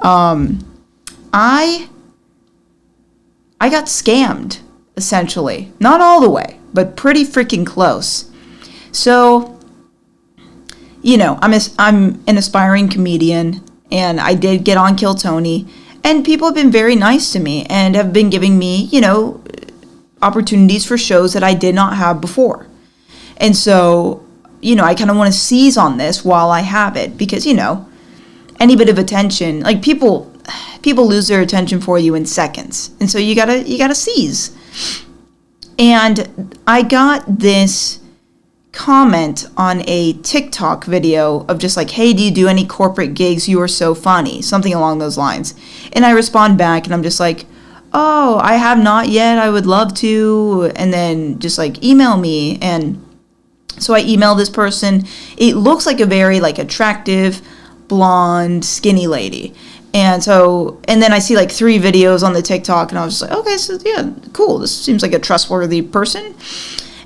I got scammed, essentially. Not all the way, but pretty freaking close. So, I'm an aspiring comedian, and I did get on Kill Tony, and people have been very nice to me and have been giving me, opportunities for shows that I did not have before. And so, I kind of want to seize on this while I have it because, any bit of attention, like people lose their attention for you in seconds. And so you gotta seize. And I got this comment on a TikTok video of just like, hey, do you do any corporate gigs? You are so funny. Something along those lines. And I respond back and I'm just like, oh, I have not yet. I would love to. And then just like email me. And so I email this person. It looks like a very like attractive, blonde, skinny lady. And then I see like 3 videos on the TikTok and I was just like, okay, so yeah, cool. This seems like a trustworthy person.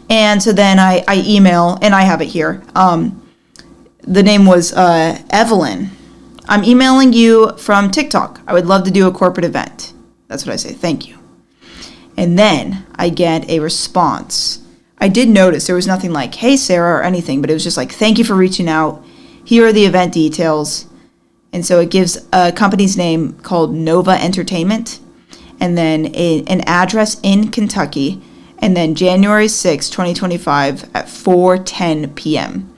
And so then I email, and I have it here. The name was Evelyn. I'm emailing you from TikTok. I would love to do a corporate event. That's what I say. Thank you. And then I get a response. I did notice there was nothing like, hey, Sarah, or anything, but it was just like, thank you for reaching out. Here are the event details. And so it gives a company's name called Nova Entertainment, and then an address in Kentucky, and then January 6, 2025 at 4:10 p.m.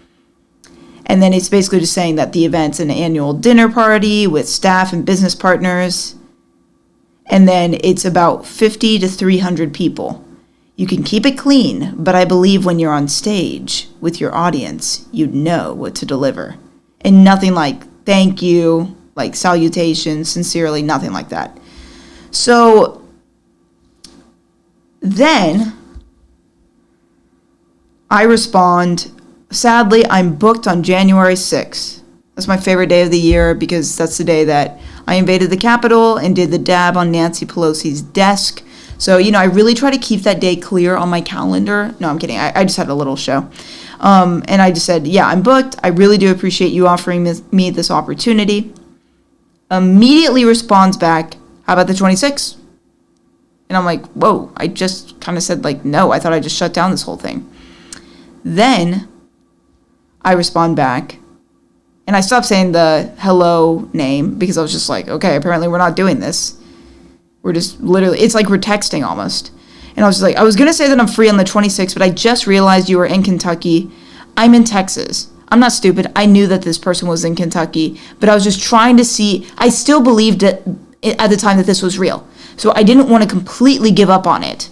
And then it's basically just saying that the event's an annual dinner party with staff and business partners. And then it's about 50 to 300 people. You can keep it clean, but I believe when you're on stage with your audience, you know what to deliver. And nothing like thank you, like salutations, sincerely, nothing like that. So then I respond, sadly, I'm booked on January 6th. That's my favorite day of the year because that's the day that I invaded the Capitol and did the dab on Nancy Pelosi's desk. So, I really try to keep that day clear on my calendar. No, I'm kidding. I just had a little show. And I just said, yeah, I'm booked. I really do appreciate you offering me this opportunity. Immediately responds back, how about the 26th? And I'm like, whoa, I just kind of said like, no, I thought I just shut down this whole thing. Then I respond back, and I stopped saying the hello name because I was just like, okay, apparently we're not doing this. We're just literally, it's like we're texting almost. And I was just like, I was going to say that I'm free on the 26th, but I just realized you were in Kentucky. I'm in Texas. I'm not stupid. I knew that this person was in Kentucky, but I was just trying to see, I still believed it at the time that this was real. So I didn't want to completely give up on it.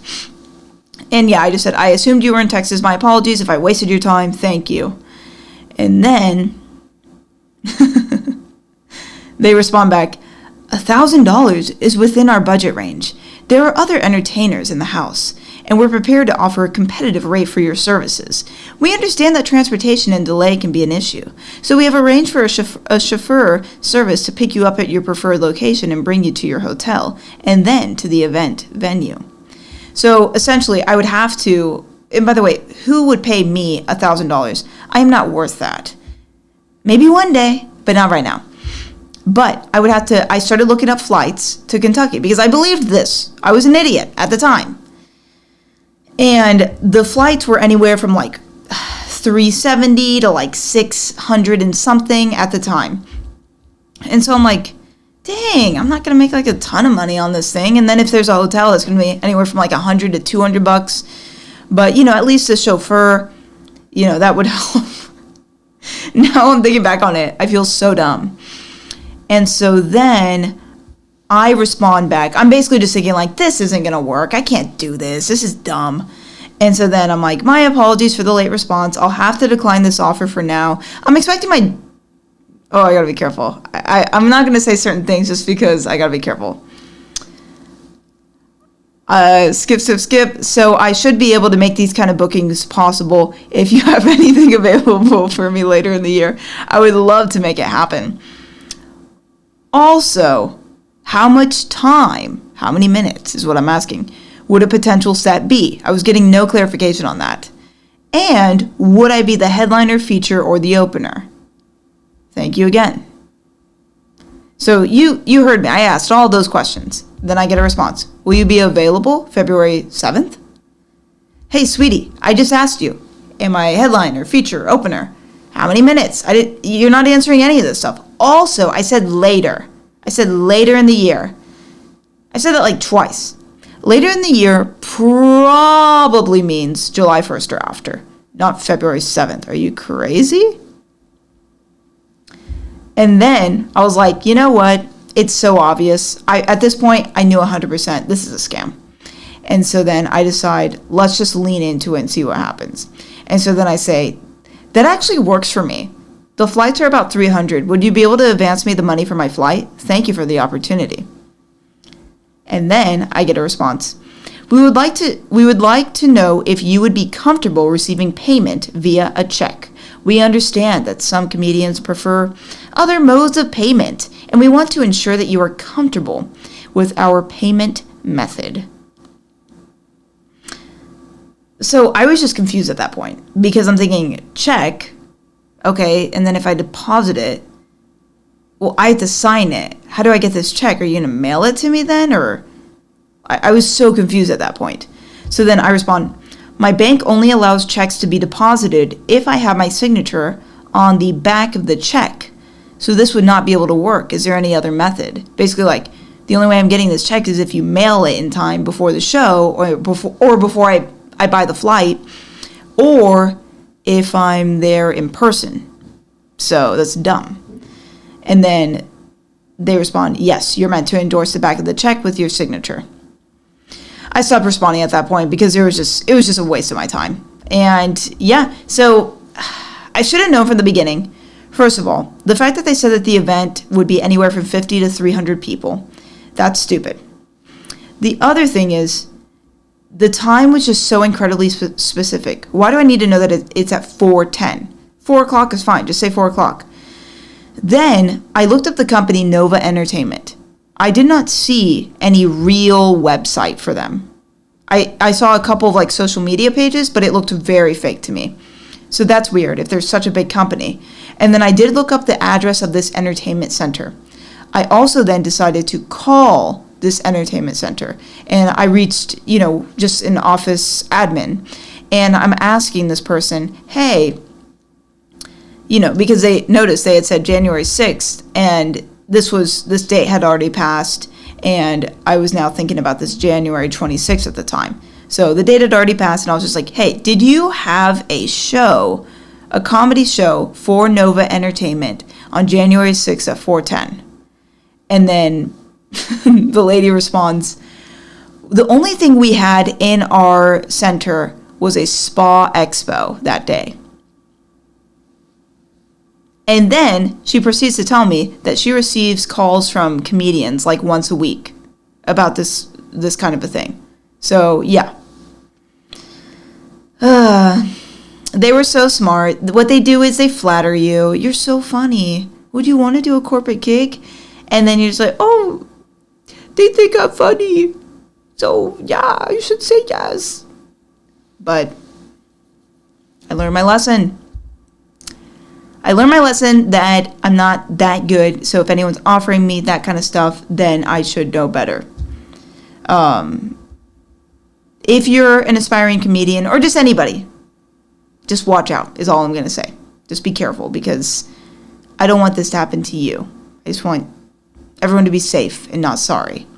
And yeah, I just said, I assumed you were in Texas. My apologies if I wasted your time. Thank you. And then they respond back, $1,000 is within our budget range. There are other entertainers in the house, and we're prepared to offer a competitive rate for your services. We understand that transportation and delay can be an issue, so we have arranged for a chauffeur service to pick you up at your preferred location and bring you to your hotel, and then to the event venue. So essentially, I would have to, and by the way, who would pay me $1,000? I am not worth that. Maybe one day, but not right now. But I started looking up flights to Kentucky because I believed this. I was an idiot at the time. And the flights were anywhere from like $370 to like $600 and something at the time. And so I'm like, dang, I'm not going to make like a ton of money on this thing. And then if there's a hotel, it's going to be anywhere from like $100 to $200. But, at least the chauffeur, that would help. Now I'm thinking back on it. I feel so dumb. And so then I respond back. I'm basically just thinking like, this isn't going to work. I can't do this. This is dumb. And so then I'm like, my apologies for the late response. I'll have to decline this offer for now. I'm expecting I got to be careful. I'm not going to say certain things just because I got to be careful. Skip. So I should be able to make these kind of bookings possible. If you have anything available for me later in the year, I would love to make it happen. Also, how much time, how many minutes is what I'm asking, would a potential set be? I was getting no clarification on that. And would I be the headliner, feature, or the opener? Thank you again. So you heard me. I asked all those questions. Then I get a response. Will you be available February 7th? Hey, sweetie, I just asked you. Am I headliner, feature, opener? How many minutes? You're not answering any of this stuff. Also, I said later. I said later in the year. I said that like twice. Later in the year probably means July 1st or after, not February 7th. Are you crazy? And then I was like, you know what? It's so obvious. At this point, I knew 100% this is a scam. And so then I decide, let's just lean into it and see what happens. And so then I say, that actually works for me. The flights are about $300. Would you be able to advance me the money for my flight? Thank you for the opportunity. And then I get a response. We would like to know if you would be comfortable receiving payment via a check. We understand that some comedians prefer other modes of payment, and we want to ensure that you are comfortable with our payment method. So I was just confused at that point because I'm thinking, check, okay, and then if I deposit it, well, I have to sign it. How do I get this check? Are you going to mail it to me then? Or I was so confused at that point. So then I respond, my bank only allows checks to be deposited if I have my signature on the back of the check. So this would not be able to work. Is there any other method? Basically, like, the only way I'm getting this check is if you mail it in time before the show or before I buy the flight, or if I'm there in person. So that's dumb. And then they respond, yes, you're meant to endorse the back of the check with your signature. I stopped responding at that point because it was just a waste of my time. And yeah, so I should have known from the beginning. First of all, the fact that they said that the event would be anywhere from 50 to 300 people, that's stupid. The other thing is, the time was just so incredibly specific. Why do I need to know that it's at 4:10? 4 o'clock is fine. Just say 4 o'clock. Then I looked up the company Nova Entertainment. I did not see any real website for them. I saw a couple of like social media pages, but it looked very fake to me. So that's weird if there's such a big company. And then I did look up the address of this entertainment center. I also then decided to call this entertainment center. And I reached, just an office admin. And I'm asking this person, hey, because they noticed they had said January 6th, and this date had already passed, and I was now thinking about this January 26th at the time. So the date had already passed, and I was just like, hey, did you have a show, a comedy show for Nova Entertainment on January 6th at 4:10? And then the lady responds, the only thing we had in our center was a spa expo that day. And then she proceeds to tell me that she receives calls from comedians like once a week about this kind of a thing. So, yeah. They were so smart. What they do is they flatter you. You're so funny. Would you want to do a corporate gig? And then you're just like, oh, they think I'm funny. So, yeah, you should say yes. But I learned my lesson. I learned my lesson that I'm not that good. So if anyone's offering me that kind of stuff, then I should know better. If you're an aspiring comedian or just anybody, just watch out is all I'm going to say. Just be careful because I don't want this to happen to you. I just want everyone to be safe and not sorry.